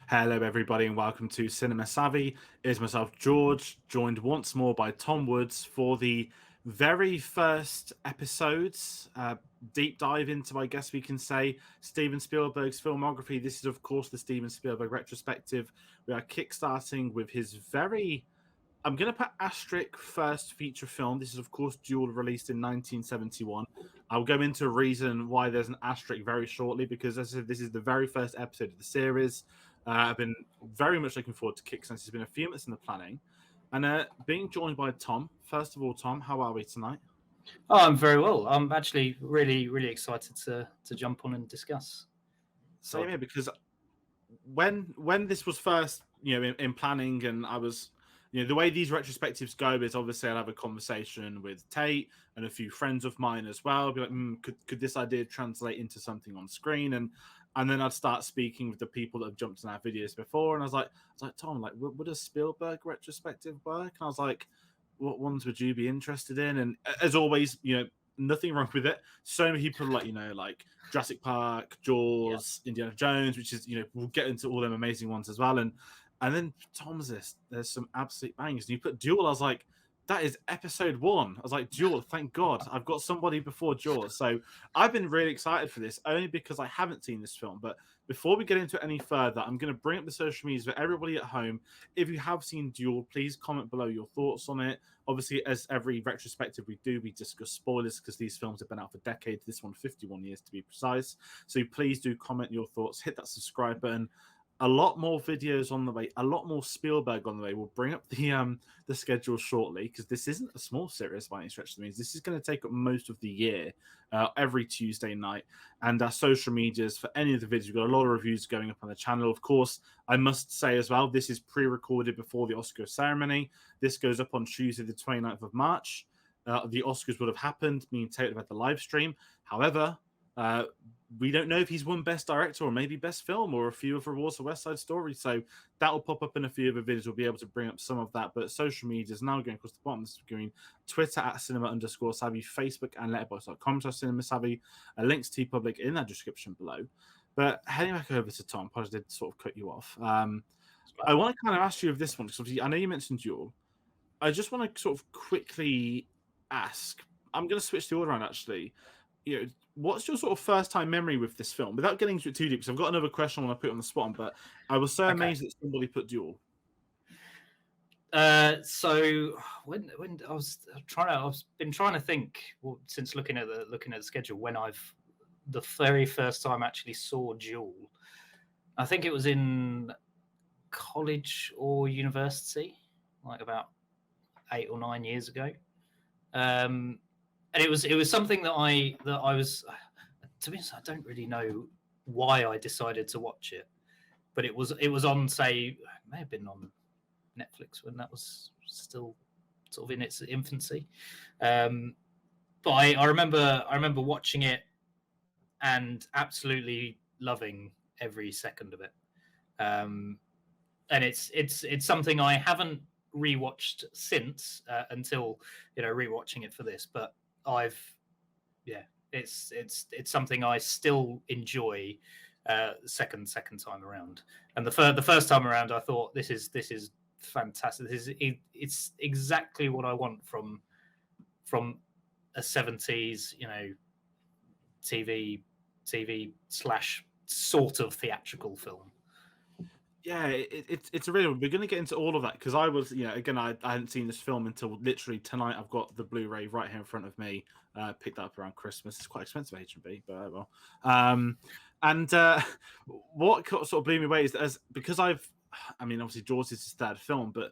Hello, everybody, and welcome to Cinema Savvy. It is myself, George, joined once more by Tom Woods for the very first episodes, deep dive into, I guess we can say, Steven Spielberg's filmography. This is, of course, the Steven Spielberg Retrospective. We are kickstarting with his very, I'm going to put asterisk first feature film. This is, of course, Duel, released in 1971. I'll go into a reason why there's an asterisk very shortly, because as I said, this is the very first episode of the series. I've been very much looking forward to Kick since it's been a few months in the planning. And being joined by Tom. First of all, Tom, how are we tonight? Oh, I'm very well. I'm actually really excited to jump on and discuss. Same here, because when this was first, in planning, and I was, the way these retrospectives go is obviously I'll have a conversation with Tate and a few friends of mine as well. Be like, could this idea translate into something on screen? And then I'd start speaking with the people that have jumped in our videos before, and I was like, Tom, like, would a Spielberg retrospective work? And I was like, what ones would you be interested in? And as always, nothing wrong with it. So many people like Jurassic Park, Jaws, Indiana Jones, which is, we'll get into all them amazing ones as well. And then Tom's this, there's some absolute bangers. And you put Duel, I was like, that is episode 1. I was like, Duel, thank God. I've got somebody before Jaws. So I've been really excited for this, only because I haven't seen this film. But before we get into it any further, I'm going to bring up the social medias for everybody at home. If you have seen Duel, please comment below your thoughts on it. Obviously, as every retrospective we discuss spoilers, because these films have been out for decades. This one, 51 years to be precise. So please do comment your thoughts. Hit that subscribe button. A lot more videos on the way, a lot more Spielberg on the way. We'll bring up the schedule shortly, because this isn't a small series by any stretch of the means. This is going to take up most of the year, every Tuesday night. And our social medias for any of the videos, we've got a lot of reviews going up on the channel. Of course, I must say as well, this is pre-recorded before the Oscar ceremony. This goes up on Tuesday, the 29th of March. The Oscars would have happened, me and Tate have had the live stream. However, we don't know if he's won Best Director or maybe Best Film or a few of awards for West Side Story. So that will pop up in a few other videos. We'll be able to bring up some of that. But social media is now going across the bottom of the screen. Twitter at cinema_savvy, Facebook and letterboxd.com/cinemasavvy. Links to Public in that description below. But heading back over to Tom, I did sort of cut you off. I want to kind of ask you of this one, because obviously I know you mentioned Duel. I just want to sort of quickly ask. I'm going to switch the order around, actually. What's your sort of first time memory with this film? Without getting into it too deep, because I've got another question I want to put on the spot on, but I was so amazed that somebody put Duel. So when I've been trying to think, since looking at the schedule, when the very first time I actually saw Duel. I think it was in college or university, like about 8 or 9 years ago. And it was something that I was, to be honest, I don't really know why I decided to watch it, but it was on, say, it may have been on Netflix when that was still sort of in its infancy. But I remember watching it and absolutely loving every second of it. And it's something I haven't rewatched since, until rewatching it for this, but it's something I still enjoy second time around. And the first time around, I thought this is fantastic. It's exactly what I want from a 70s TV / sort of theatrical film. Yeah, it's a really. We're going to get into all of that, because I was, again, I hadn't seen this film until literally tonight. I've got the Blu-ray right here in front of me. Picked that up around Christmas. It's quite expensive, H&B, but oh well. What sort of blew me away is because obviously Jaws is his third film, but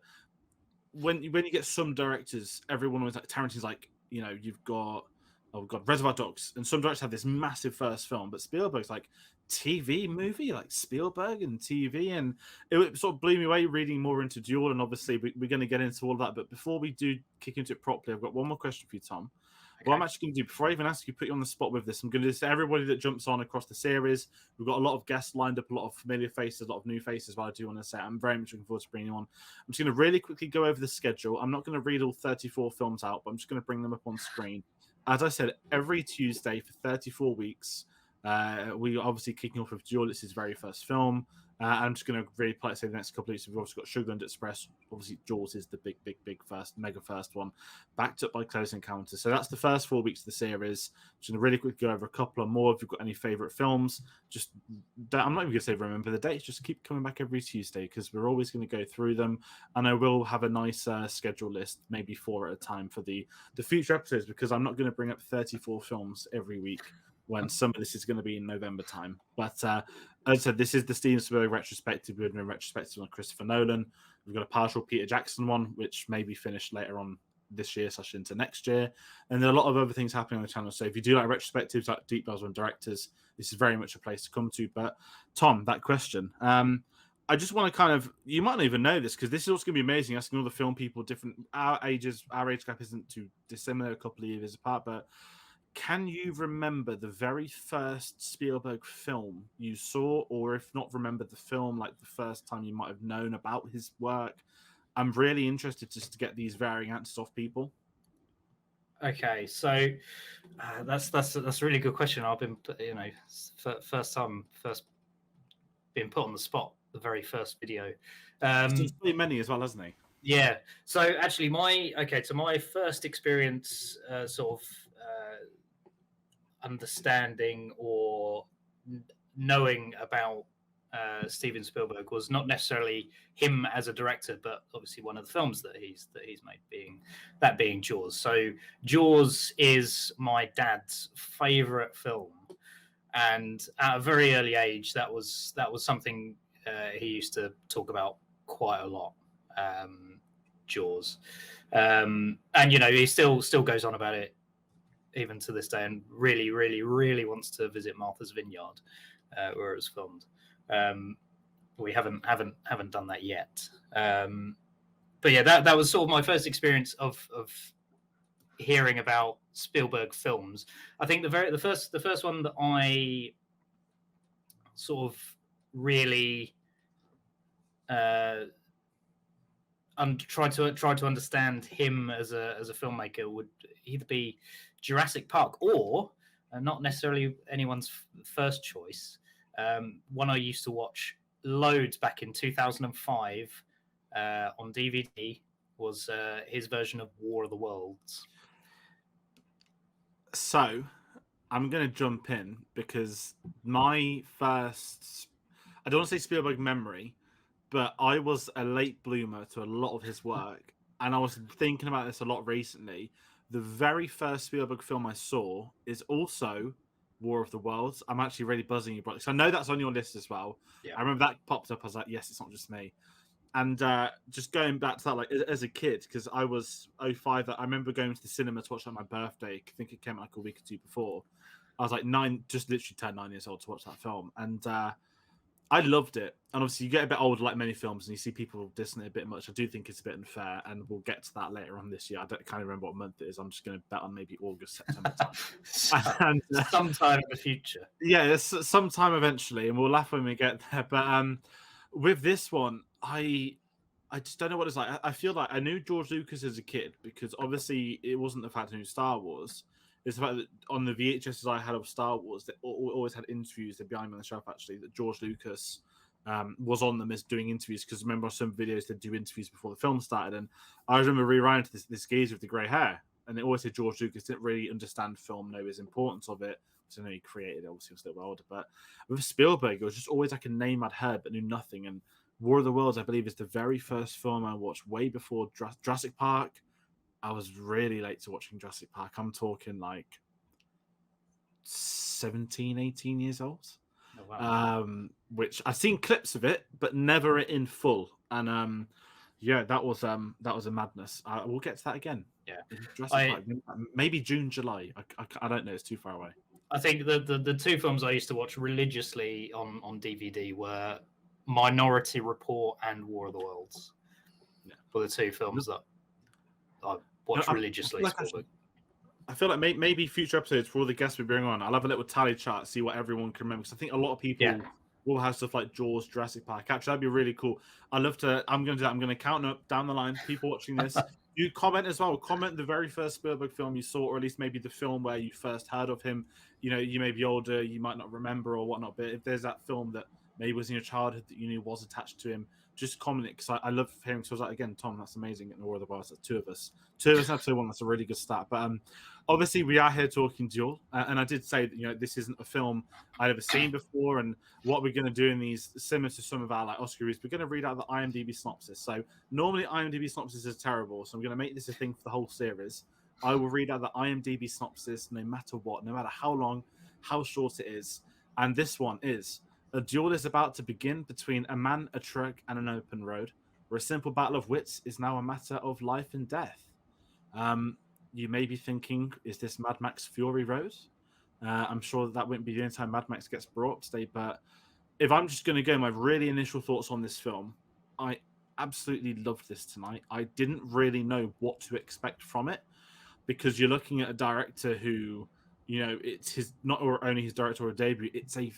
when you get some directors, everyone was like, Tarantino's like, you've got, oh god, Reservoir Dogs, and some directors have this massive first film, but Spielberg's like, TV movie, like Spielberg and TV, and it sort of blew me away reading more into Duel, and obviously we're going to get into all of that. But before we do kick into it properly, I've got one more question for you, Tom. Okay. What I'm actually going to do, before I even ask you, put you on the spot with this, I'm going to say everybody that jumps on across the series. We've got a lot of guests lined up, a lot of familiar faces, a lot of new faces. But I do want to say I'm very much looking forward to bringing you on. I'm just going to really quickly go over the schedule. I'm not going to read all 34 films out, but I'm just going to bring them up on screen. As I said, every Tuesday for 34 weeks, We are obviously kicking off with Duel. It's his very first film. I'm just going to really politely say the next couple of weeks we've also got Sugarland Express. Obviously, Jaws is the big first, mega first one, backed up by Close Encounters. So that's the first 4 weeks of the series. Just going to really quickly go over a couple of more. If you've got any favourite films, just I'm not even going to say remember the dates. Just keep coming back every Tuesday because we're always going to go through them. And I will have a nice schedule list, maybe 4 at a time for the future episodes because I'm not going to bring up 34 films every week when some of this is going to be in November time. But as I said, this is the Steven Spielberg retrospective. We're doing a retrospective on Christopher Nolan. We've got a partial Peter Jackson one, which may be finished later on this year / into next year. And there are a lot of other things happening on the channel. So if you do like retrospectives, like deep dives on directors, this is very much a place to come to. But Tom, that question. I just want to kind of, you might not even know this because this is also going to be amazing, asking all the film people different, our age gap isn't too dissimilar, a couple of years apart, but can you remember the very first Spielberg film you saw, or if not remember the film, like the first time you might have known about his work? I'm really interested just to get these varying answers off people. Okay, so that's a really good question. I've been, first being put on the spot. The very first video. He's played many as well, hasn't he? Yeah. So actually, my first experience, sort of understanding or knowing about Steven Spielberg was not necessarily him as a director, but obviously one of the films that he's made, being Jaws. So Jaws is my dad's favorite film, and at a very early age, that was something he used to talk about quite a lot. Jaws, and he still goes on about it even to this day, and really wants to visit Martha's Vineyard, where it was filmed. We haven't done that yet. But yeah, that was sort of my first experience of hearing about Spielberg films. I think the first one that I sort of really try to understand him as a filmmaker would either be Jurassic Park or not necessarily anyone's first choice. One I used to watch loads back in 2005 on DVD was his version of War of the Worlds. So I'm going to jump in because my first, I don't want to say Spielberg memory, but I was a late bloomer to a lot of his work. And I was thinking about this a lot recently. The very first Spielberg film I saw is also War of the Worlds. I'm actually really buzzing you, bro. So I know that's on your list as well. Yeah. I remember that popped up. I was like, yes, it's not just me. And just going back to that, like as a kid, because I was 05, I remember going to the cinema to watch that on my birthday. I think it came out like a week or two before. I was like 9, just literally turned 9 years old to watch that film. And I loved it. And obviously you get a bit older, like many films, and you see people dissing it a bit much. I do think it's a bit unfair, and we'll get to that later on this year. I can't remember what month it is. I'm just going to bet on maybe August, September time. Sometime in the future. Yeah, it's sometime eventually, and we'll laugh when we get there. But with this one, I just don't know what it's like. I feel like I knew George Lucas as a kid because obviously it wasn't the fact I knew Star Wars. It's the fact that on the VHSs I had of Star Wars, they always had interviews. They're behind me on the shelf actually. That George Lucas was on them as doing interviews because remember some videos they'd do interviews before the film started, and I remember rewinding to this geezer with the grey hair, and it always said George Lucas didn't really understand film, know his importance of it. So I know he created it, obviously he was a little older, but with Spielberg, it was just always like a name I'd heard but knew nothing. And War of the Worlds, I believe, is the very first film I watched way before Jurassic Park. I was really late to watching Jurassic Park. I'm talking like 17, 18 years old. Oh, wow. Which I've seen clips of it, but never in full. And yeah, that was a madness. We'll get to that again. Yeah, Park, maybe June, July. I don't know. It's too far away. I think the two films I used to watch religiously on DVD were Minority Report and War of the Worlds. Yeah, were the two films that I watched religiously. I feel like maybe future episodes for all the guests we bring on, I'll have a little tally chart, see what everyone can remember. Because I think a lot of people will have stuff like Jaws, Jurassic Park. Actually, that'd be really cool. I'm going to do that. I'm going to count up down the line, people watching this. You comment as well. Comment the very first Spielberg film you saw, or at least maybe the film where you first heard of him. You know, you may be older, you might not remember or whatnot, but if there's that film that maybe was in your childhood that you knew was attached to him, just comment it, because I love hearing. So I was like, again, Tom, that's amazing. In War of the Worlds, that's two of us. Episode one. That's a really good start. But obviously, we are here talking Duel, and I did say that, you know, this isn't a film I'd ever seen before, and what we're going to do in these, similar to some of our like Oscar reviews, we're going to read out the IMDb synopsis. So normally IMDb synopsis is terrible, so I'm going to make this a thing for the whole series. I will read out the IMDb synopsis no matter what, no matter how long, how short it is. And this one is: a duel is about to begin between a man, a truck, and an open road, where a simple battle of wits is now a matter of life and death. You may be thinking, is this Mad Max Fury Road? I'm sure that wouldn't be the only time Mad Max gets brought up today, but if I'm just going to go my really initial thoughts on this film, I absolutely loved this tonight. I didn't really know what to expect from it, because you're looking at a director who, you know, it's his not only his directorial debut, it's a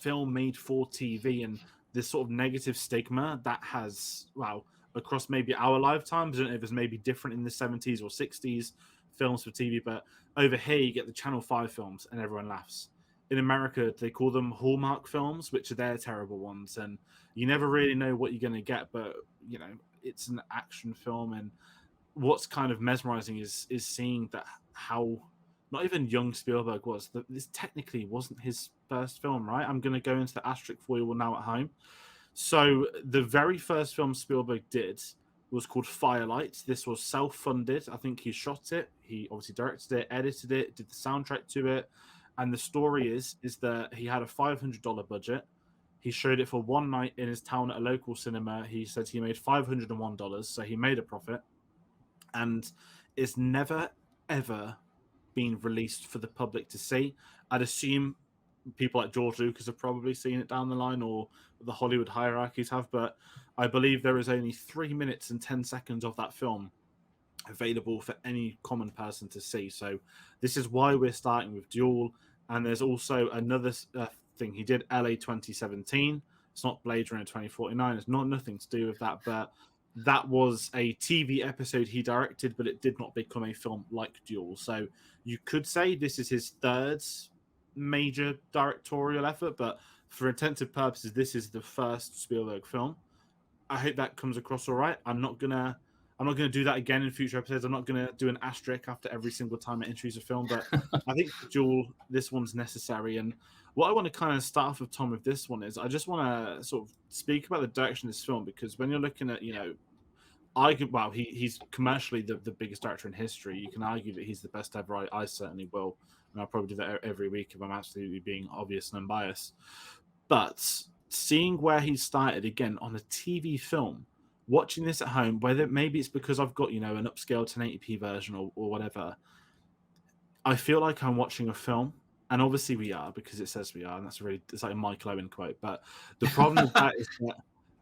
film made for TV, and this sort of negative stigma that has, well, across maybe our lifetimes. I don't know if it's maybe different in the 70s or 60s films for TV, but over here you get the Channel 5 films and everyone laughs. In America, they call them Hallmark films, which are their terrible ones, and you never really know what you're going to get. But you know, it's an action film, and what's kind of mesmerizing is seeing that how not even young Spielberg was. This technically wasn't his first film, right? I'm going to go into the asterisk for you all now at home. So the very first film Spielberg did was called Firelight. This was self-funded. I think he shot it. He obviously directed it, edited it, did the soundtrack to it. And the story is that he had a $500 budget. He showed it for one night in his town at a local cinema. He said he made $501, so he made a profit. And it's never, ever been released for the public to see. I'd assume people like George Lucas have probably seen it down the line, or the Hollywood hierarchies have, but I believe there is only 3 minutes and 10 seconds of that film available for any common person to see. So this is why we're starting with Duel. And there's also another thing. He did LA 2017. It's not Blade Runner 2049. It's not nothing to do with that, but that was a TV episode he directed, but it did not become a film like Duel. So you could say this is his third major directorial effort, but for intensive purposes, this is the first Spielberg film. I hope that comes across all right. I'm not gonna do that again in future episodes. I'm not gonna do an asterisk after every single time I introduce a film, but I think Duel, this one's necessary. And what I want to kind of start off with, Tom, with this one is I just want to sort of speak about the direction of this film, because when you're looking at, you know, he's commercially the biggest director in history. You can argue that he's the best ever. I certainly will, and I'll probably do that every week if I'm absolutely being obvious and unbiased. But seeing where he started again on a TV film, watching this at home, whether maybe it's because I've got, you know, an upscale 1080p version or whatever, I feel like I'm watching a film. And obviously we are, because it says we are, and it's like a Michael Owen quote. But the problem with that is that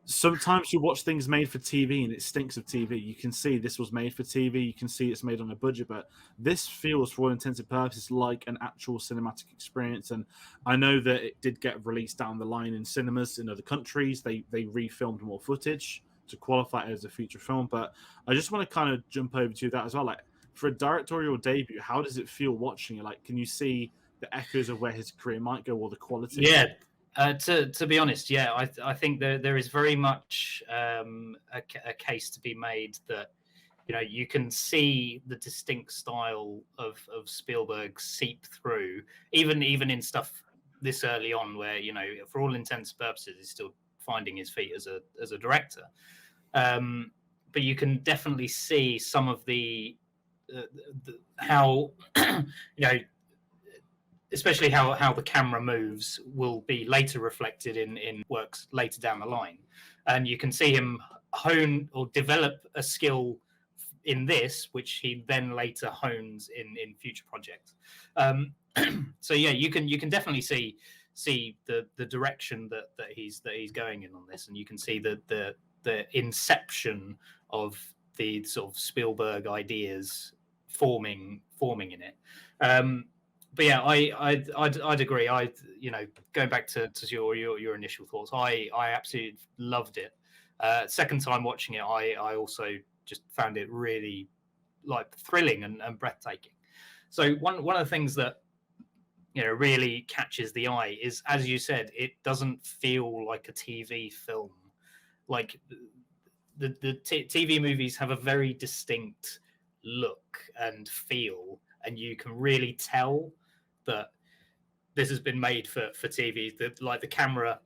sometimes you watch things made for TV and it stinks of TV. You can see this was made for TV. You can see it's made on a budget, but this feels, for all intents and purposes, like an actual cinematic experience. And I know that it did get released down the line in cinemas in other countries. They refilmed more footage to qualify it as a feature film. But I just want to kind of jump over to that as well. Like, for a directorial debut, how does it feel watching it? Like, can you see the echoes of where his career might go, or the quality? Yeah. To be honest, yeah, I think there is very much a case to be made that, you know, you can see the distinct style of Spielberg seep through, even in stuff this early on, where, you know, for all intents and purposes, he's still finding his feet as a director. But you can definitely see some of the how you know, especially how the camera moves will be later reflected in works later down the line. And you can see him hone or develop a skill in this, which he then later hones in future projects. So yeah, you can definitely see the direction that he's going in on this, and you can see the inception of the sort of Spielberg ideas forming in it. But yeah, I'd agree. You know, going back to your initial thoughts, I absolutely loved it. Second time watching it, I also just found it really like thrilling and breathtaking. So one of the things that really catches the eye is, as you said, it doesn't feel like a TV film. Like the TV movies have a very distinct look and feel, and you can really tell that this has been made for TV. Like the camera,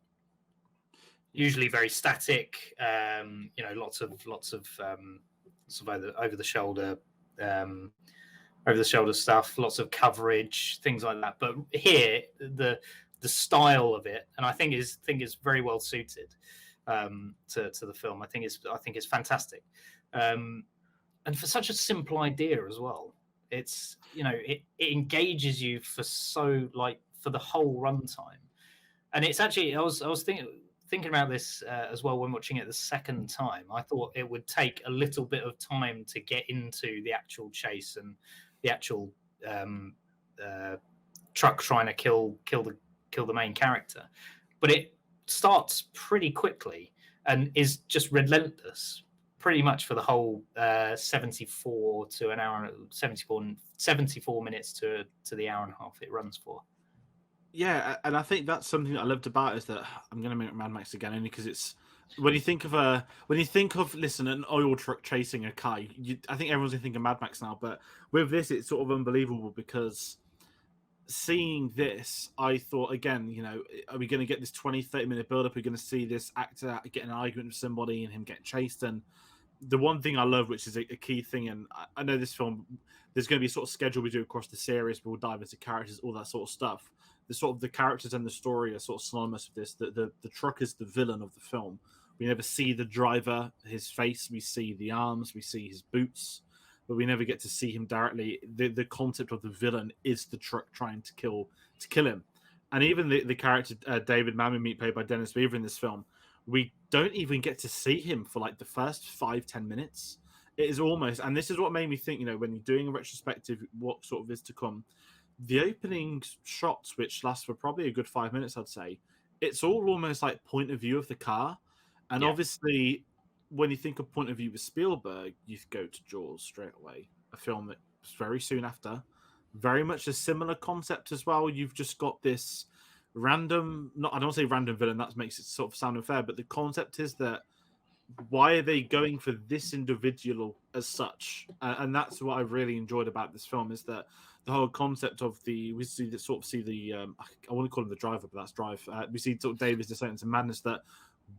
usually very static. Lots of over the shoulder. Over the shoulder stuff, lots of coverage, things like that. But here, the style of it, and I think is very well suited to the film. I think it's fantastic, and for such a simple idea as well. It's it engages you for the whole runtime, and it's actually I was thinking about this as well when watching it the second time. I thought it would take a little bit of time to get into the actual chase and the actual truck trying to kill the main character, but it starts pretty quickly and is just relentless pretty much for the whole 74 to an hour 74 minutes to the hour and a half it runs for. Yeah, and I think that's something that I loved about it, is that I'm going to make Mad Max again only because it's when you think of an oil truck chasing a car, I think everyone's going to think of Mad Max now. But with this, it's sort of unbelievable because seeing this, I thought again, are we going to get this 20-30 minute build up? Are we going to see this actor get an argument with somebody and him getting chased? And the one thing I love, which is a key thing, and I know this film, there's going to be a sort of schedule we do across the series. We'll dive into characters, all that sort of stuff. The characters and the story are sort of synonymous with this. The truck is the villain of the film. We never see the driver, his face. We see the arms, we see his boots, but we never get to see him directly. The concept of the villain is the truck trying to kill him. And even the character David Mamet, played by Dennis Weaver in this film, we don't even get to see him for like the first 5-10 minutes. It is almost, and this is what made me think, when you're doing a retrospective, what sort of is to come. The opening shots, which last for probably a good 5 minutes, I'd say, it's all almost like point of view of the car. And obviously, when you think of point of view with Spielberg, you go to Jaws straight away, a film that was very soon after. Very much a similar concept as well. You've just got this random, I don't want to say random villain, that makes it sort of sound unfair, but the concept is that why are they going for this individual as such? And that's what I really enjoyed about this film, is that the whole concept of I want to call him the driver, but that's Drive. We see sort of David's descent into madness, that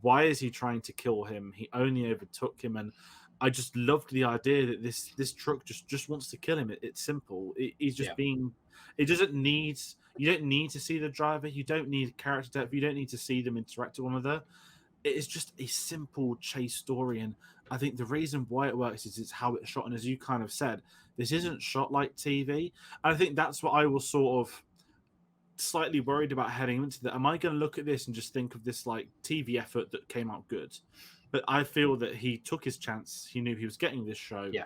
why is he trying to kill him? He only overtook him. And I just loved the idea that this truck just wants to kill him. It's simple. He's just being, it doesn't need, you don't need to see the driver. You don't need character depth. You don't need to see them interact with one another. It is just a simple chase story. And I think the reason why it works is it's how it's shot. And as you kind of said, this isn't shot like TV. And I think that's what I was sort of slightly worried about heading into that. Am I going to look at this and just think of this like TV effort that came out good? But I feel that he took his chance. He knew he was getting this show. Yeah.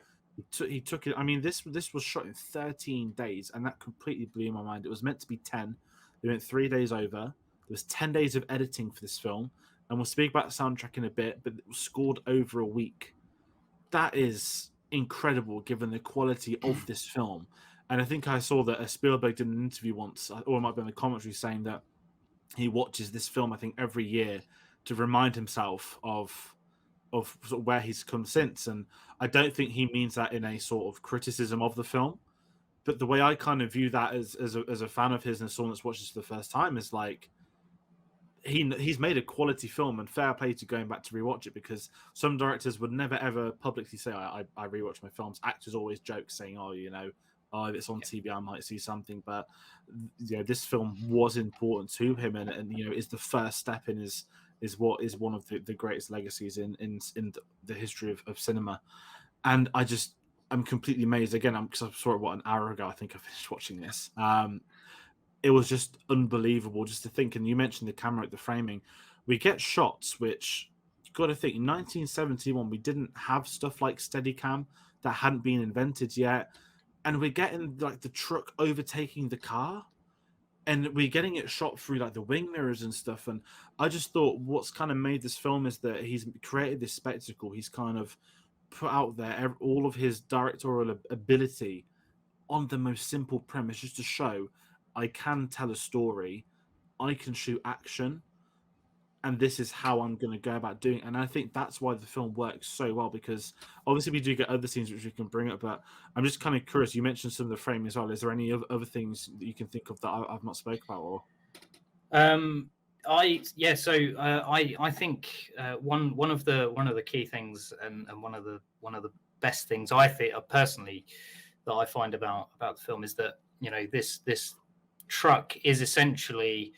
He took it. I mean, this was shot in 13 days, and that completely blew my mind. It was meant to be 10. They went 3 days over. There was 10 days of editing for this film. And we'll speak about the soundtrack in a bit, but it was scored over a week. That is incredible given the quality of this film. And I think I saw that Spielberg did an interview once, or it might be in the commentary, saying that he watches this film, I think, every year to remind himself of sort of where he's come since. And I don't think he means that in a sort of criticism of the film. But the way I kind of view that as a fan of his and someone that's watched this for the first time is like, he's made a quality film, and fair play to going back to rewatch it, because some directors would never ever publicly say I rewatch my films. Actors always joke saying, if it's on TV I might see something, but this film was important to him, and is the first step in is what is one of the greatest legacies in the history of cinema. And I'm completely amazed again, because I saw it an hour ago. I think I finished watching this. It was just unbelievable just to think. And you mentioned the camera, the framing. We get shots which, you've got to think, in 1971, we didn't have stuff like Steadicam, that hadn't been invented yet. And we're getting like the truck overtaking the car, and we're getting it shot through like the wing mirrors and stuff. And I just thought what's kind of made this film is that he's created this spectacle. He's kind of put out there all of his directorial ability on the most simple premise, just to show I can tell a story, I can shoot action, and this is how I'm going to go about doing it. And I think that's why the film works so well, because obviously we do get other scenes which we can bring up, but I'm just kind of curious. You mentioned some of the framing as well. Is there any other things that you can think of that I've not spoke about? Or I think one of the key things and one of the best things I think personally that I find about the film is that, you know, this truck is essentially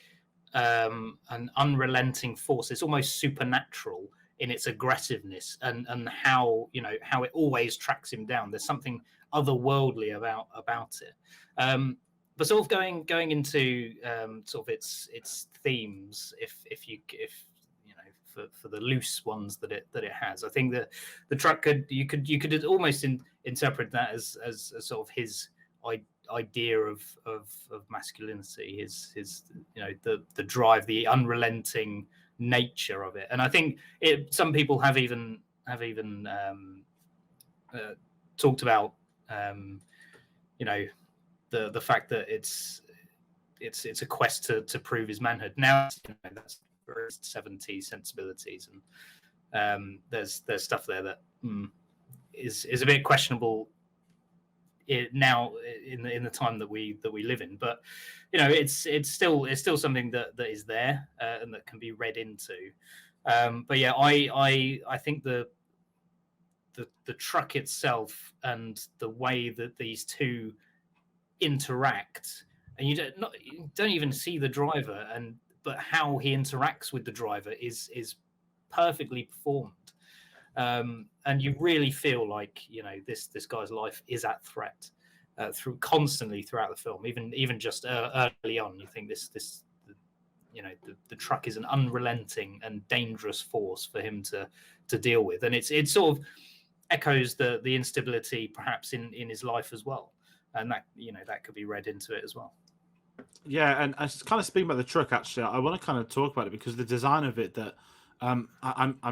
an unrelenting force. It's almost supernatural in its aggressiveness and how, you know, how it always tracks him down. There's something otherworldly about it. But sort of going into sort of its themes, if you know, for the loose ones that it has, I think that the truck you could almost interpret that as sort of his idea of masculinity, his you know, the drive, the unrelenting nature of it. And I think some people have even talked about you know, the fact that it's a quest to prove his manhood. Now, you know, that's 70s sensibilities, and there's stuff there that is a bit questionable now in the time that we live in. But, you know, it's still something that is there and that can be read into. But yeah, I think the truck itself and the way that these two interact, and you don't even see the driver, but how he interacts with the driver is perfectly performed. And you really feel like, you know, this guy's life is at threat constantly throughout the film. Even just early on, you think this you know, the truck is an unrelenting and dangerous force for him to deal with, and it sort of echoes the instability perhaps in his life as well, and that, you know, that could be read into it as well. Yeah, and I just kind of speaking about the truck. Actually, I want to kind of talk about it because the design of it. That I'm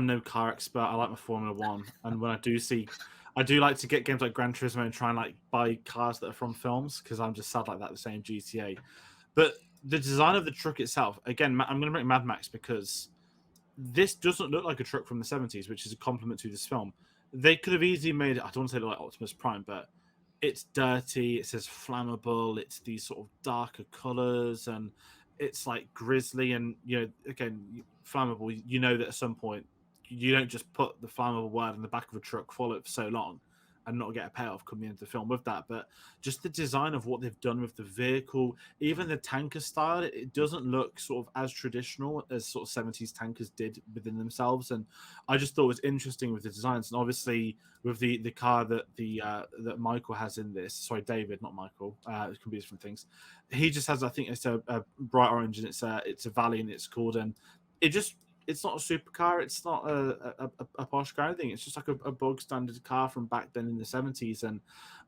no car expert. I like my Formula One, and when I do like to get games like Gran Turismo and try and like buy cars that are from films, because I'm just sad like that. The same GTA, but the design of the truck itself. Again, I'm going to bring Mad Max because this doesn't look like a truck from the 70s, which is a compliment to this film. They could have easily made it. I don't want to say like Optimus Prime, but it's dirty, it says flammable, it's these sort of darker colors, and it's like grisly, and, you know, again, flammable, you know that at some point you don't just put the flammable word in the back of a truck, follow it for so long and not get a payoff coming into the film with that. But just the design of what they've done with the vehicle, even the tanker style, it doesn't look sort of as traditional as sort of 70s tankers did within themselves. And I just thought it was interesting with the designs, and obviously with the car that that Michael has in this, sorry, David, not Michael, it can be different things. He just has, I think it's a bright orange, and it's a Valiant, it's called, and it's not a supercar, it's not a posh car or anything. It's just like a bog standard car from back then in the 70s. And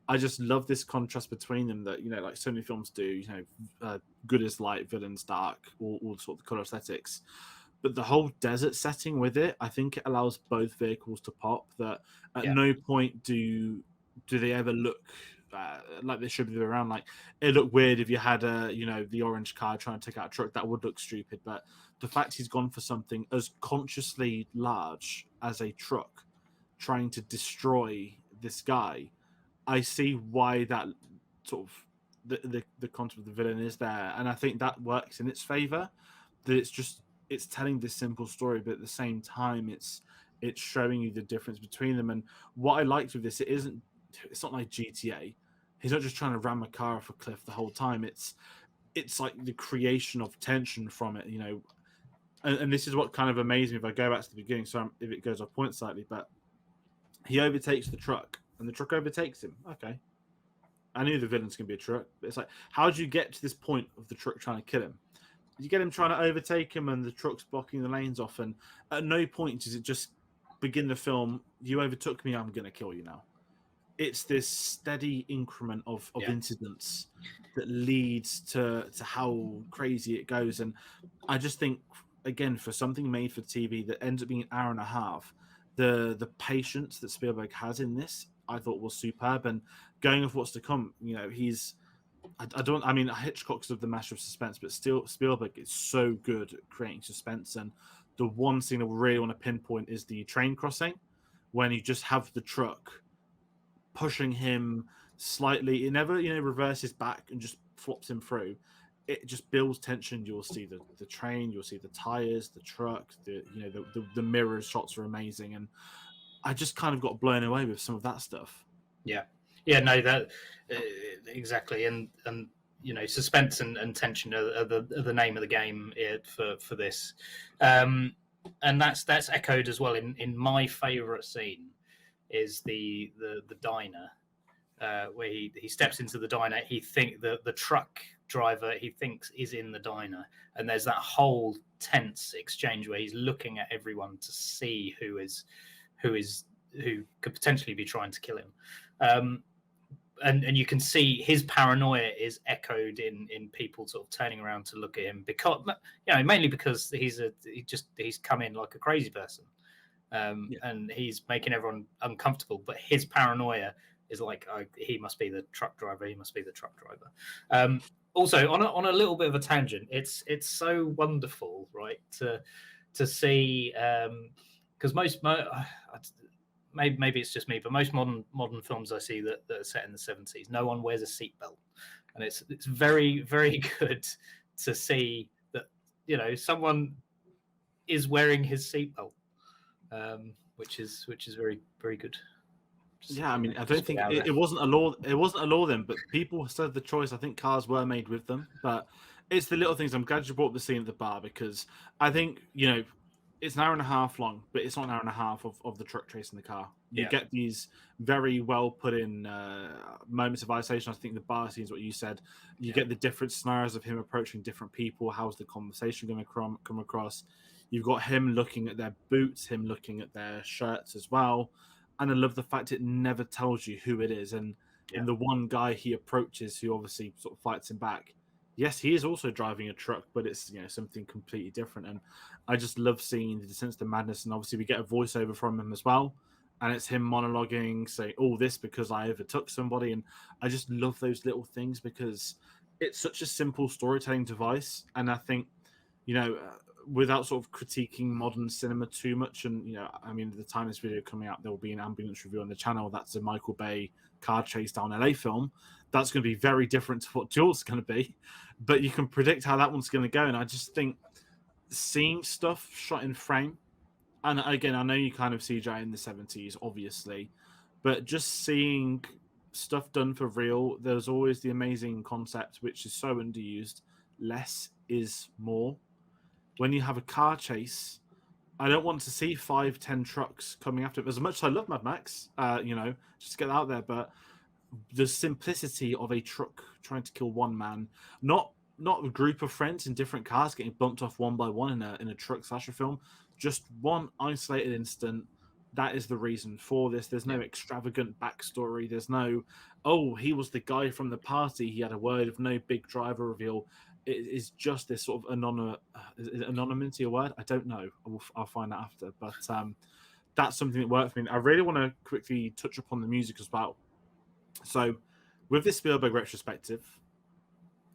I just love this contrast between them that, you know, like so many films do, you know, good is light, villains dark, all sort of color aesthetics. But the whole desert setting with it, I think it allows both vehicles to pop. That at no point do they ever look like they should be around. Like, it looked weird if you had the orange car trying to take out a truck. That would look stupid. But the fact he's gone for something as consciously large as a truck trying to destroy this guy, I see why that sort of the concept of the villain is there, and I think that works in its favor. That it's telling this simple story, but at the same time it's showing you the difference between them. And what I liked with this, it's not like GTA. He's not just trying to ram a car off a cliff the whole time. It's like the creation of tension from it, you know. And this is what kind of amazed me. If I go back to the beginning, so if it goes off point slightly, but he overtakes the truck, and the truck overtakes him. Okay, I knew the villain's gonna be a truck, but it's like, how did you get to this point of the truck trying to kill him? You get him trying to overtake him, and the truck's blocking the lanes off, and at no point does it just begin the film, you overtook me, I'm gonna kill you now. It's this steady increment of incidents that leads to how crazy it goes. And I just think, again, for something made for TV that ends up being an hour and a half, the patience that Spielberg has in this, I thought was superb. And going off what's to come, he's I don't. I mean, Hitchcock's of the master of suspense, but still, Spielberg is so good at creating suspense. And the one scene I really want to pinpoint is the train crossing, when you just have the truck pushing him slightly. It never, reverses back and just flops him through. It just builds tension. You'll see the train, you'll see the tires, the truck, the mirror shots are amazing, and I just kind of got blown away with some of that stuff. Yeah, no, that exactly, and suspense and tension are the name of the game for this, and that's echoed as well in my favorite scene is the diner, where he steps into the diner. He think the truck driver he thinks is in the diner, and there's that whole tense exchange where he's looking at everyone to see who could potentially be trying to kill him. And you can see his paranoia is echoed in people sort of turning around to look at him, because mainly because he's come in like a crazy person, and he's making everyone uncomfortable. But his paranoia is like, oh, he must be the truck driver. He must be the truck driver. Also, on a little bit of a tangent, it's so wonderful, right, to see, because maybe it's just me, but most modern films I see that are set in the 70s, no one wears a seatbelt, and it's very, very good to see that someone is wearing his seatbelt, which is very, very good. Yeah, I mean, I don't think it wasn't a law. It wasn't a law then, but people still had the choice. I think cars were made with them, but it's the little things. I'm glad you brought up the scene at the bar, because I think it's an hour and a half long, but it's not an hour and a half of the truck chasing the car. You get these very well put in moments of isolation. I think the bar scene is what you said. You get the different scenarios of him approaching different people. How's the conversation going to come across? You've got him looking at their boots, him looking at their shirts as well. And I love the fact it never tells you who it is. And the one guy he approaches, who obviously sort of fights him back, yes, he is also driving a truck, but it's something completely different. And I just love seeing the descent to madness. And obviously we get a voiceover from him as well, and it's him monologuing, saying all this because I overtook somebody. And I just love those little things, because it's such a simple storytelling device. And I think without sort of critiquing modern cinema too much, and I mean, at the time this video coming out, there will be an ambulance review on the channel. That's a Michael Bay car chase down LA film. That's going to be very different to what Duel's going to be, but you can predict how that one's going to go. And I just think seeing stuff shot in frame, and again, I know you kind of CGI in the 70s, obviously, but just seeing stuff done for real, there's always the amazing concept, which is so underused. Less is more. When you have a car chase, I don't want to see 5-10 trucks coming after it. As much as I love Mad Max, just to get that out there, but the simplicity of a truck trying to kill one man, not a group of friends in different cars getting bumped off one by one in a truck slasher film, just one isolated instant. That is the reason for this. There's no extravagant backstory. There's no, oh, he was the guy from the party. He had a word of no big driver reveal. It is just this sort of anonymity a word? I don't know. I'll find out after. But that's something that worked for me. I really want to quickly touch upon the music as well. So with this Spielberg retrospective,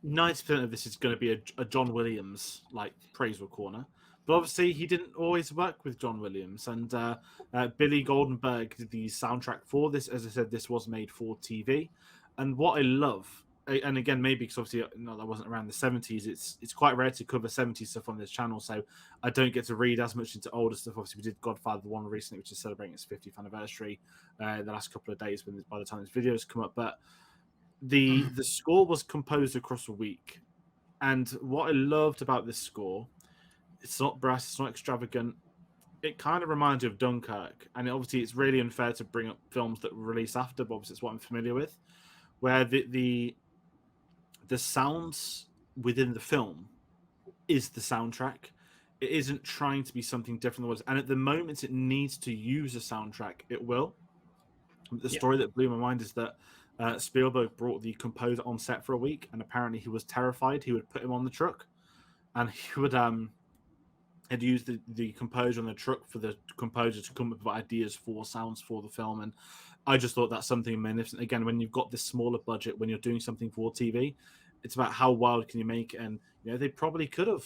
90% of this is going to be a John Williams like praise corner. But obviously he didn't always work with John Williams. And Billy Goldenberg did the soundtrack for this. As I said, this was made for TV. And what I love, and again, maybe because obviously that wasn't around the 70s, it's quite rare to cover 70s stuff on this channel, so I don't get to read as much into older stuff. Obviously, we did Godfather 1 recently, which is celebrating its 50th anniversary the last couple of days by the time this video's come up. But the score was composed across a week, and what I loved about this score, it's not brass, it's not extravagant. It kind of reminds you of Dunkirk, and obviously it's really unfair to bring up films that were released after, but obviously it's what I'm familiar with, where the sounds within the film is the soundtrack. It isn't trying to be something different than what, and at the moment it needs to use a soundtrack, it will. The story that blew my mind is that Spielberg brought the composer on set for a week, and apparently he was terrified he would put him on the truck, and he would had used the composer on the truck for the composer to come up with ideas for sounds for the film. And I just thought that's something magnificent. Again, when you've got this smaller budget, when you're doing something for TV, it's about how wild can you make it. And they probably could have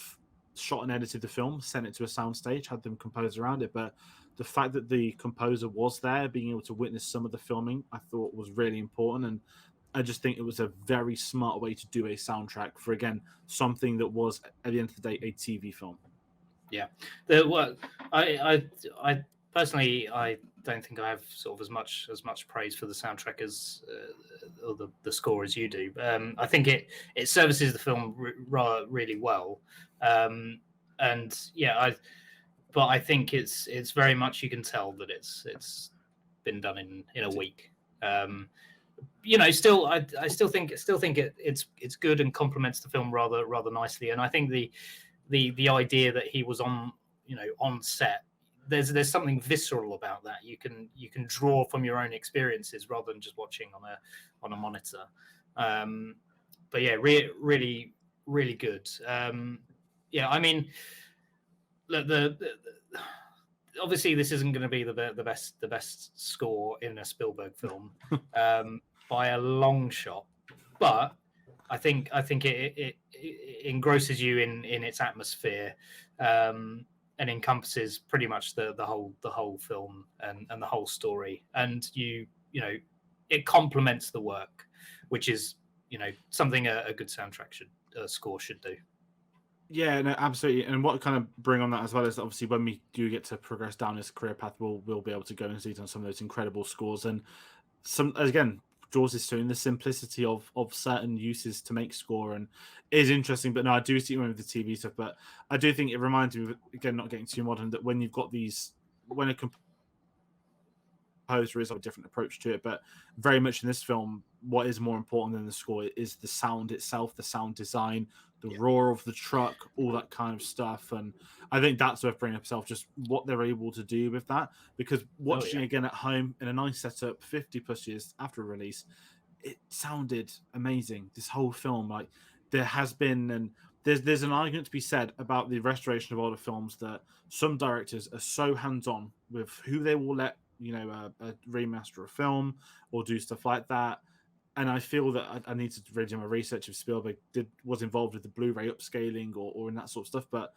shot and edited the film, sent it to a soundstage, had them compose around it. But the fact that the composer was there, being able to witness some of the filming, I thought was really important. And I just think it was a very smart way to do a soundtrack for, again, something that was, at the end of the day, a TV film. Yeah, I personally, I don't think I have sort of as much praise for the soundtrack as or the score as you do. I think it services the film really well, and yeah, but I think it's very much, you can tell that it's been done in a week. Still I still think it's good and complements the film rather nicely, and I think the idea that he was on set, there's something visceral about that. You can draw from your own experiences rather than just watching on a monitor. But yeah, really good. Yeah, I mean, the obviously this isn't going to be the best score in a Spielberg film by a long shot, but I think it engrosses you in its atmosphere, and encompasses pretty much the whole film and the whole story, and it complements the work, which is something a good score should do. Yeah, no, absolutely. And what kind of bring on that as well is, obviously, when we do get to progress down this career path, we'll be able to go and see on some of those incredible scores. And some, again, draws this to in the simplicity of certain uses to make score, and is interesting. But no, I do see one with the TV stuff, but I do think it reminds me, again, not getting too modern, that when you've got these, when a composer is a different approach to it, but very much in this film, what is more important than the score is the sound itself, the sound design, the roar of the truck, all that kind of stuff. And I think that's worth bringing up itself, just what they're able to do with that. Because watching again at home in a nice setup 50 plus years after release, it sounded amazing. This whole film, like, there has been, and there's an argument to be said about the restoration of older films, that some directors are so hands-on with who they will let a remaster a film or do stuff like that. And I feel that I need to really do my research if Spielberg was involved with the Blu-ray upscaling or in that sort of stuff, but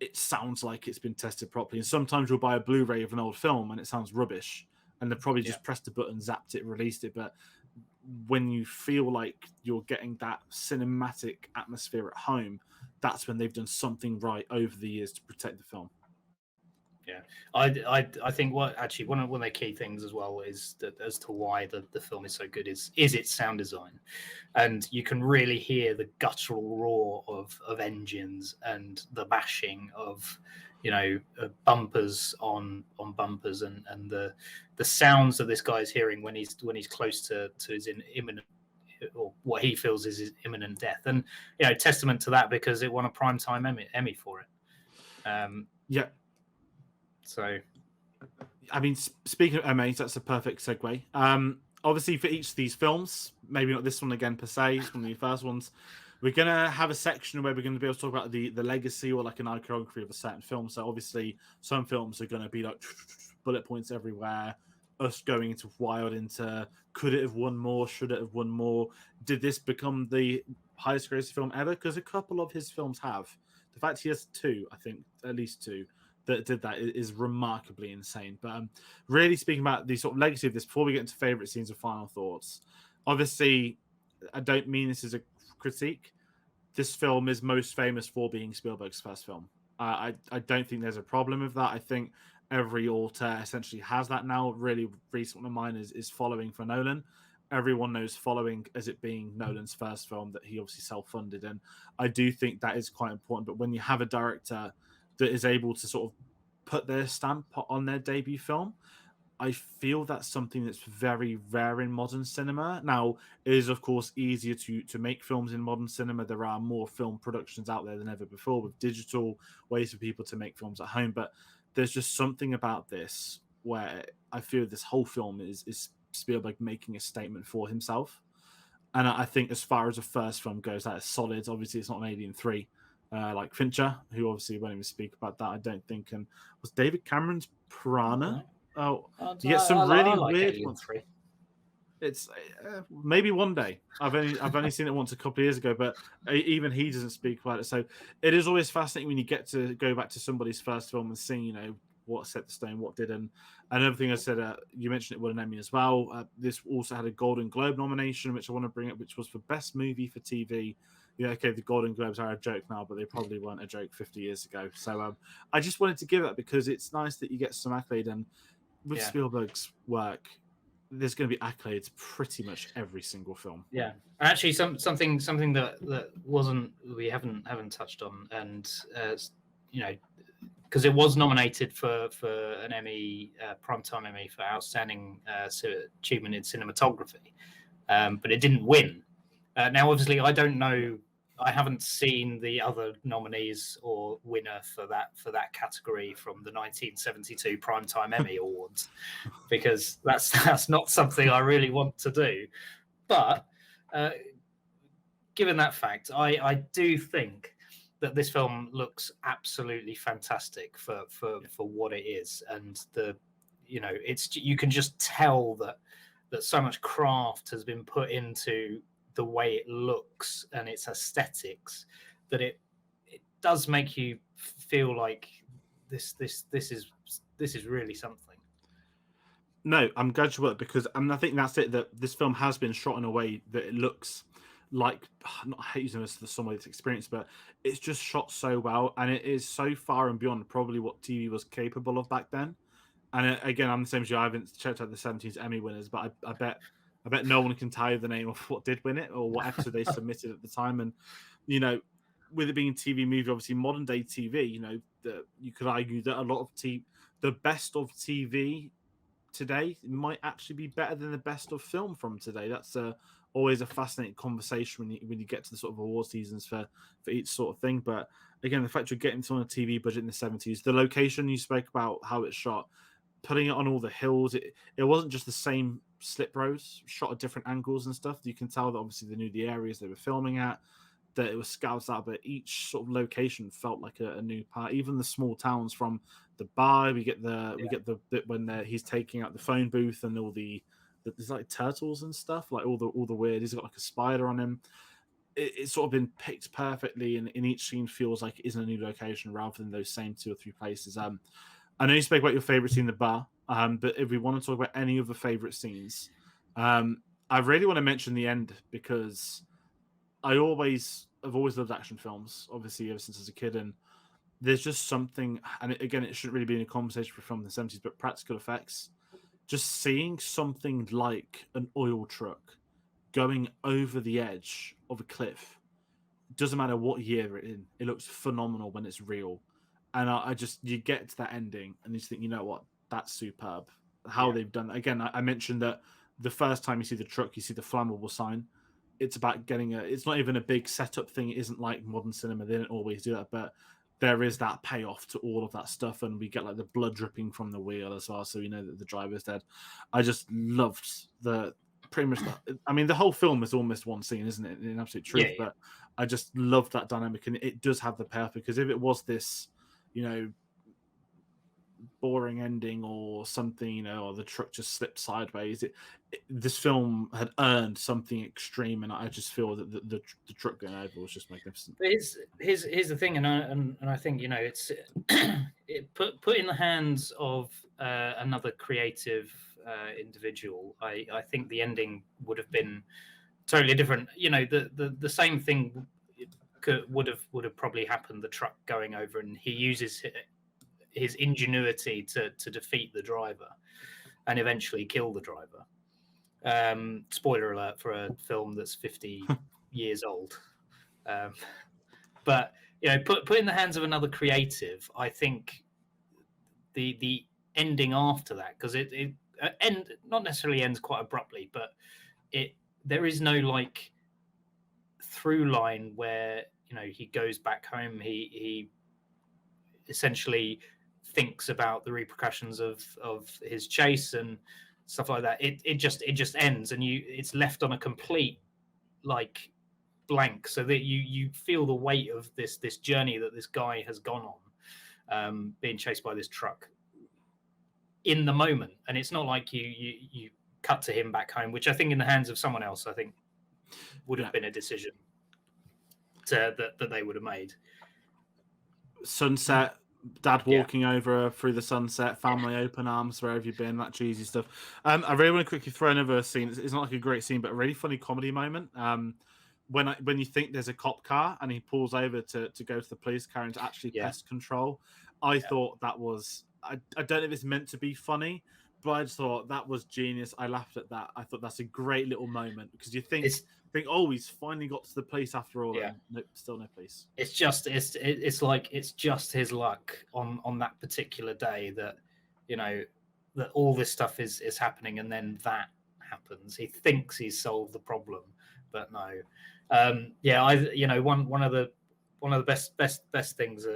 it sounds like it's been tested properly. And sometimes you'll buy a Blu-ray of an old film and it sounds rubbish, and they've probably just pressed a button, zapped it, released it. But when you feel like you're getting that cinematic atmosphere at home, that's when they've done something right over the years to protect the film. Yeah, I think one of the key things as well is that, as to why the film is so good, is its sound design, and you can really hear the guttural roar of engines and the bashing of bumpers on bumpers, and the sounds that this guy's hearing when he's close to his imminent, or what he feels is his imminent death. And testament to that, because it won a primetime Emmy for it. Yeah. So, I mean, speaking of Emmys, that's a perfect segue. Obviously, for each of these films, maybe not this one again per se, it's one of the first ones, we're going to have a section where we're going to be able to talk about the legacy or like an iconography of a certain film. So obviously, some films are going to be like bullet points everywhere, us going into wild into, could it have won more, should it have won more, did this become the highest grossing film ever? Because a couple of his films have. The fact he has two, I think, at least two, that did that is remarkably insane. But really speaking about the sort of legacy of this, before we get into favorite scenes and final thoughts, obviously, I don't mean this as a critique. This film is most famous for being Spielberg's first film. I don't think there's a problem with that. I think every author essentially has that now. Really recent one of mine is Following for Nolan. Everyone knows Following as it being Nolan's first film that he obviously self-funded, and I do think that is quite important. But when you have a director that is able to sort of put their stamp on their debut film, I feel that's something that's very rare in modern cinema. Now, it is, of course, easier to make films in modern cinema. There are more film productions out there than ever before, with digital ways for people to make films at home. But there's just something about this where I feel this whole film is Spielberg making a statement for himself. And I think as far as the first film goes, that is solid. Obviously, it's not an Alien 3, like Fincher, who obviously won't even speak about that, I don't think. And was David Cameron's Piranha? Oh, you get some really I like weird Alien ones. 3. It's maybe one day. I've only seen it once a couple of years ago, but even he doesn't speak about it. So it is always fascinating when you get to go back to somebody's first film and see, you know, what set the stone, what didn't. And everything I said, you mentioned it won an Emmy as well. This also had a Golden Globe nomination, which I want to bring up, which was for Best Movie for TV. Yeah, okay, the Golden Globes are a joke now, but they probably weren't a joke 50 years ago. So I just wanted to give that because it's nice that you get some accolade. And with Spielberg's work, there's going to be accolades pretty much every single film. Yeah, actually, something that we haven't touched on, and you know, because it was nominated for an Emmy, Primetime Emmy for outstanding achievement in cinematography, but it didn't win. Now, obviously, I don't know. I haven't seen the other nominees or winner for that category from the 1972 Primetime Emmy Awards, because that's not something I really want to do. But given that fact, I do think that this film looks absolutely fantastic for what it is, and you can just tell that so much craft has been put into the way it looks and its aesthetics, that it does make you feel like this is really something. No, I'm glad you were, because I think that's it. That this film has been shot in a way that it looks like, not I hate using this as some way it's experience, but it's just shot so well, and it is so far and beyond probably what TV was capable of back then. And again, I'm the same as you. I haven't checked out the 70s Emmy winners, but I bet no one can tell you the name of what did win it or what episode they submitted at the time. And you know, with it being a TV movie, obviously modern day TV, you know, you could argue that a lot of the best of TV today might actually be better than the best of film from today. That's always a fascinating conversation when you get to the sort of award seasons for each sort of thing. But again, the fact you're getting on a TV budget in the 70s, the location you spoke about, how it's shot, putting it on all the hills, it wasn't just the same slip roads shot at different angles and stuff. You can tell that obviously they knew the areas they were filming at, that it was scouted out, but each sort of location felt like a new part. Even the small towns, from the bar, we get the bit when he's taking out the phone booth and all there's like turtles and stuff, like all the weird. He's got like a spider on him. It's sort of been picked perfectly, and in each scene feels like it is in a new location rather than those same 2 or 3 places. I know you spoke about your favorite scene, the bar, but if we want to talk about any of the favorite scenes, I really want to mention the end, because I've always loved action films, obviously ever since I was a kid, and there's just something. And again, it shouldn't really be in a conversation for a film in the 70s, but practical effects, just seeing something like an oil truck going over the edge of a cliff, doesn't matter what year it's in, it looks phenomenal when it's real. And I just, you get to that ending and you just think, you know what, that's superb. How they've done that. Again, I mentioned that the first time you see the truck, you see the flammable sign. It's about getting it's not even a big setup thing. It isn't like modern cinema. They don't always do that, but there is that payoff to all of that stuff. And we get like the blood dripping from the wheel as well. So you know that the driver's dead. I just loved pretty much, I mean, the whole film is almost one scene, isn't it? In absolute truth. Yeah. But I just loved that dynamic. And it does have the payoff, because if it was this, you know, boring ending or something, you know, or the truck just slipped sideways, this film had earned something extreme, and I just feel that the truck going over was just magnificent. Here's the thing, and I think, you know, it's put in the hands of another creative individual. I think the ending would have been totally different. You know, the same thing would have probably happened. The truck going over, and he uses his ingenuity to defeat the driver and eventually kill the driver. Spoiler alert for a film that's 50 years old. But you know, put in the hands of another creative, I think the ending after that, because it not necessarily ends quite abruptly, but there is no like through line where, you know, he goes back home, he essentially thinks about the repercussions of his chase and stuff like that. It just ends, and it's left on a complete like blank, so that you feel the weight of this journey that this guy has gone on, being chased by this truck in the moment. And it's not like you cut to him back home, which I think in the hands of someone else, I think would have been a decision that they would have made. Sunset, dad walking over through the sunset, family open arms, where have you been, that cheesy stuff. I really want to quickly throw another scene. It's not like a great scene, but a really funny comedy moment. When you think there's a cop car and he pulls over to go to the police car and to actually pest control, I thought that was, I don't know if it's meant to be funny, but I just thought that was genius. I laughed at that. I thought that's a great little moment, because you think, oh, he's finally got to the police after all. And nope, still no police. It's just it's like it's just his luck on that particular day that, you know, that all this stuff is happening, and then that happens. He thinks he's solved the problem, but no. One of the best things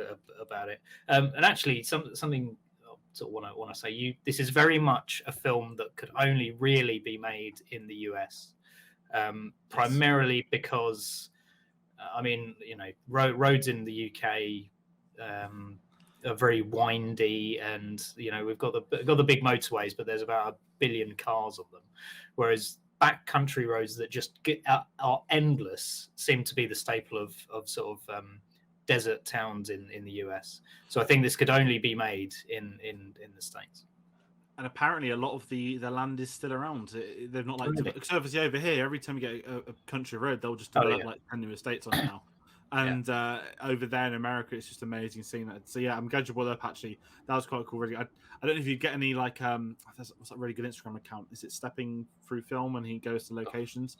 about it. And actually, something I sort of want to say. This is very much a film that could only really be made in the US, primarily because, I mean, you know, roads in the UK are very windy, and you know, we've got the big motorways, but there's about 1 billion cars on them, whereas backcountry roads that just are endless seem to be the staple of sort of desert towns in the US. So I think this could only be made in the States. And apparently a lot of the land is still around. They've not like because obviously over here, every time you get a country road, they'll just develop like 10 new estates on it now. And over there in America, it's just amazing seeing that. So yeah, I'm glad you brought up. Actually, that was quite cool. Really, I don't know if you get any like what's that really good Instagram account? Is it Stepping Through Film when he goes to locations?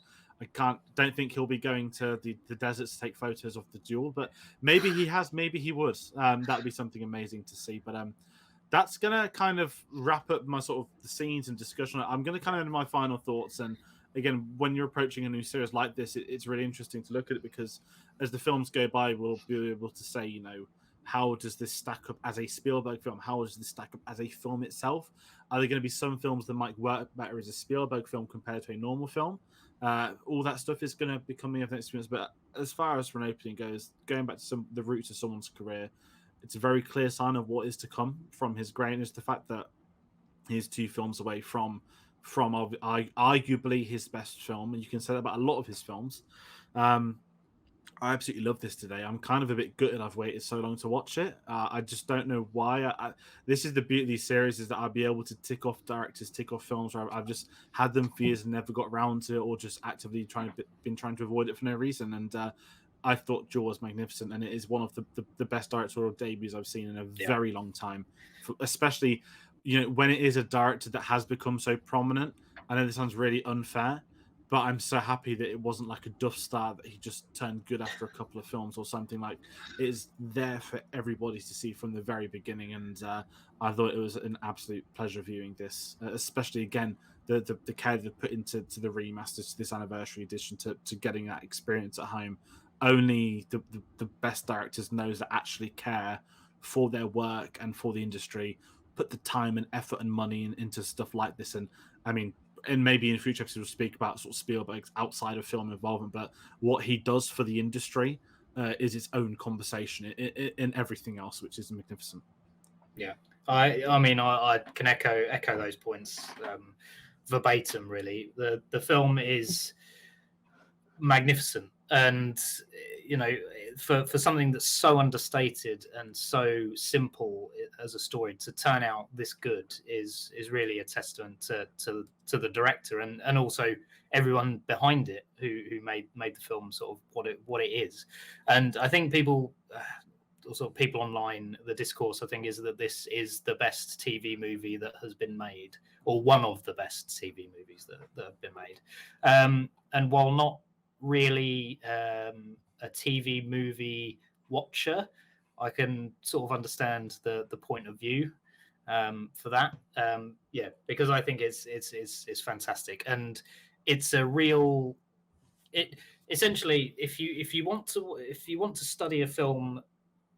Don't think he'll be going to the deserts to take photos of the Duel, but maybe he has. Maybe he would. That would be something amazing to see. But that's gonna kind of wrap up my sort of the scenes and discussion. I'm gonna kind of end my final thoughts. And again, when you're approaching a new series like this, it's really interesting to look at it, because as the films go by, we'll be able to say, you know, how does this stack up as a Spielberg film? How does this stack up as a film itself? Are there going to be some films that might work better as a Spielberg film compared to a normal film? All that stuff is going to become an experience. But as far as for an opening goes, going back to the roots of someone's career, it's a very clear sign of what is to come from his greatness. The fact that he's 2 films away from arguably his best film, and you can say that about a lot of his films. I absolutely love this today. I'm kind of a bit gutted I've waited so long to watch it. I just don't know why. This is the beauty of these series, is that I'll be able to tick off directors, tick off films where I've just had them for years and never got around to it, or just actively been trying to avoid it for no reason. And I thought Duel was magnificent, and it is one of the best directorial debuts I've seen in a very long time, especially, you know, when it is a director that has become so prominent. I know this sounds really unfair, but I'm so happy that it wasn't like a duff star that he just turned good after a couple of films or something. Like, it is there for everybody to see from the very beginning. And I thought it was an absolute pleasure viewing this, especially again, the care they put into the remasters, to this anniversary edition, to getting that experience at home. Only the best directors knows that actually care for their work and for the industry, put the time and effort and money into stuff like this. And I mean, and maybe in future episodes we'll speak about sort of Spielberg's outside of film involvement, but what he does for the industry is its own conversation in everything else, which is magnificent. Yeah, I mean, I can echo those points verbatim. Really, the film is magnificent, and you know, for something that's so understated and so simple as a story, to turn out this good is really a testament to the director and also everyone behind it who made the film sort of what it is. And I think people online, the discourse, I think, is that this is the best TV movie that has been made, or one of the best TV movies that have been made. And while not really a TV movie watcher, I can sort of understand the point of view for that. Because I think it's fantastic, and it's a real. It essentially, if you want to study a film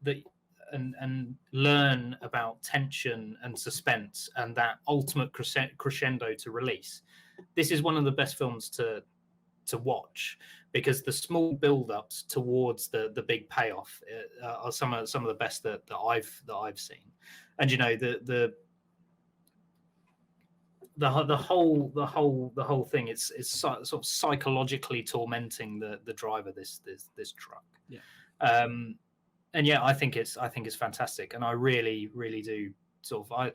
that and learn about tension and suspense and that ultimate crescendo to release, this is one of the best films to watch, because the small build-ups towards the big payoff are some of the best that I've seen. And the whole thing, it's sort of psychologically tormenting the driver, this truck. Yeah. And yeah, I think it's fantastic, and I really do sort of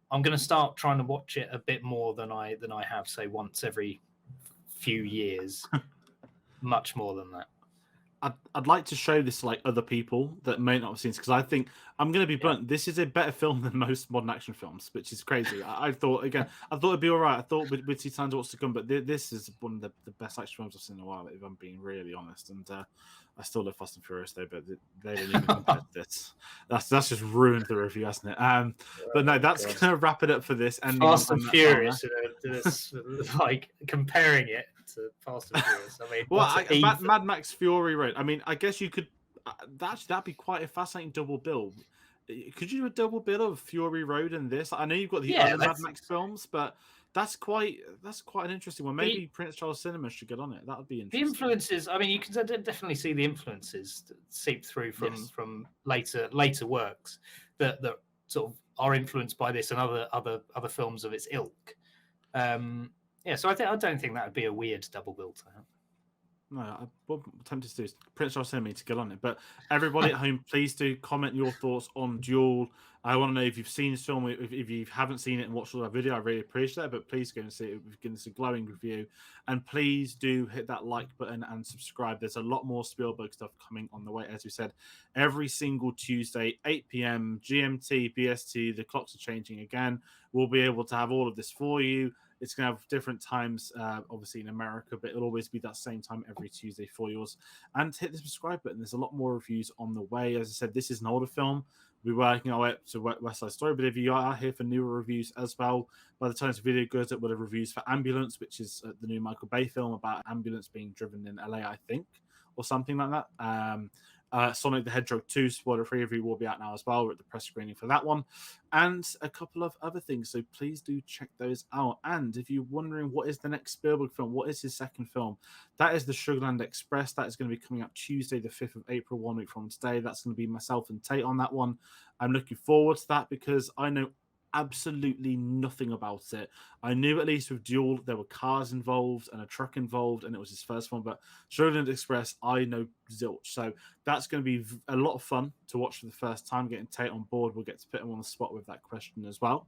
I'm going to start trying to watch it a bit more than I have, say, once every few years. Much more than that. I'd like to show this to like other people that may not have seen this, because I think, I'm going to be blunt, this is a better film than most modern action films, which is crazy. I thought it'd be all right. I thought we'd see Signs of What's to Come, but this is one of the best action films I've seen in a while, if I'm being really honest. And I still love Fast and Furious though, but they didn't even compare to this. That's just ruined the review, hasn't it? But no, that's going to wrap it up for this. And Fast and Furious, like comparing it to Fast and Furious. I mean, well, Mad Max Fury Road. I mean, I guess you could. That'd be quite a fascinating double bill. Could you do a double bill of Fury Road and this? I know you've got the other Mad Max films, but that's quite an interesting one. Maybe Prince Charles Cinema should get on it. That would be interesting. The influences. I mean, you can definitely see the influences seep through from later works that sort of are influenced by this and other films of its ilk. So I don't think that would be a weird double bill to have. No, I'm tempted to do is Prince Charles Cinema to get on it. But everybody at home, please do comment your thoughts on Duel. I want to know if you've seen this film. If you haven't seen it and watched all that video, I really appreciate it. But please go and see it. We've given this a glowing review. And please do hit that like button and subscribe. There's a lot more Spielberg stuff coming on the way. As we said, every single Tuesday, 8 p.m. GMT, BST, the clocks are changing again. We'll be able to have all of this for you. It's going to have different times, obviously, in America, but it'll always be that same time every Tuesday for yours. And hit the subscribe button. There's a lot more reviews on the way. As I said, this is an older film. We're working our way up to West Side Story, but if you are here for newer reviews as well, by the time this video goes up, we'll have reviews for Ambulance, which is the new Michael Bay film about ambulance being driven in LA, I think, or something like that. Sonic the Hedgehog 2 spoiler-free review will be out now as well. We're at the press screening for that one, and a couple of other things, so please do check those out. And if you're wondering what is the next Spielberg film, what is his second film, that is the Sugarland Express. That is going to be coming out Tuesday the 5th of April, 1 week from today. That's going to be myself and Tate on that one. I'm looking forward to that because I know absolutely nothing about it. I knew at least with Duel there were cars involved and a truck involved, and it was his first one. But Sugarland Express, I know zilch. So that's going to be a lot of fun to watch for the first time. Getting Tate on board, we'll get to put him on the spot with that question as well.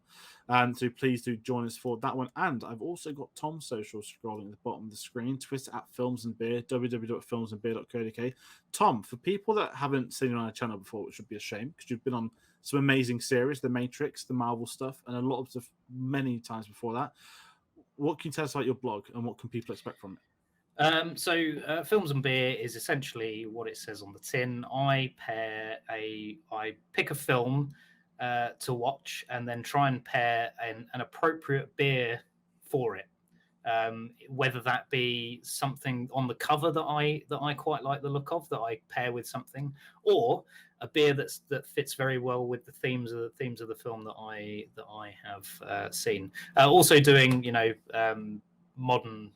So please do join us for that one. And I've also got Tom's social scrolling at the bottom of the screen. Twitter at Films and Beer, www.filmsandbeer.co.uk. Tom, for people that haven't seen you on our channel before, which would be a shame because you've been on some amazing series, The Matrix, the Marvel stuff, and a lot of stuff many times before that. What can you tell us about your blog and what can people expect from it? Films and Beer is essentially what it says on the tin. I pick a film to watch and then try and pair an appropriate beer for it. Whether that be something on the cover that I quite like the look of, that I pair with something, or a beer that fits very well with the themes of the film that I have seen. Also doing modern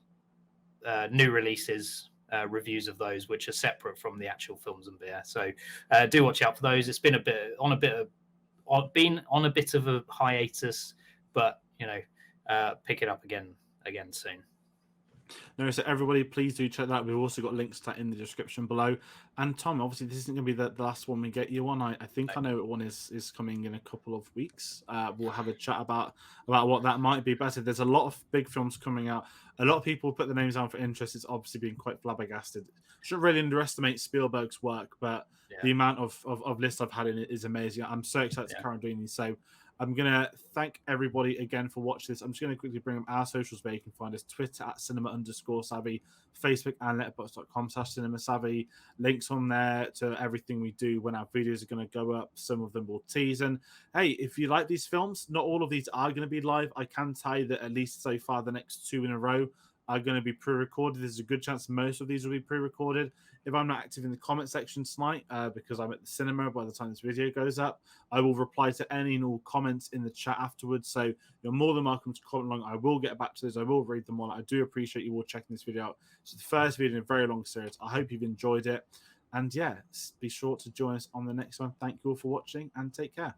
new releases, reviews of those, which are separate from the actual Films and Beer. So do watch out for those. It's been on a bit of a hiatus, but pick it up again soon. No, so everybody, please do check that out. We've also got links to that in the description below. And Tom, obviously, this isn't going to be the last one we get you on. I think I know what one is coming in a couple of weeks. We'll have a chat about what that might be. But I said, there's a lot of big films coming out. A lot of people put their names down for interest. It's obviously been quite flabbergasted. Shouldn't really underestimate Spielberg's work, but the amount of lists I've had in it is amazing. I'm so excited to carry on doing these. So I'm going to thank everybody again for watching this. I'm just going to quickly bring up our socials where you can find us: Twitter at cinema_savvy, Facebook and letterboxd.com/cinemasavvy. Links on there to everything we do when our videos are going to go up. Some of them will tease. And hey, if you like these films, not all of these are going to be live. I can tell you that at least so far, the next 2 in a row are going to be pre-recorded. There's a good chance most of these will be pre-recorded. If I'm not active in the comment section tonight, because I'm at the cinema by the time this video goes up, I will reply to any and all comments in the chat afterwards. So you're more than welcome to comment along. I will get back to those. I will read them all. I do appreciate you all checking this video out. It's the first video in a very long series. I hope you've enjoyed it. And yeah, be sure to join us on the next one. Thank you all for watching and take care.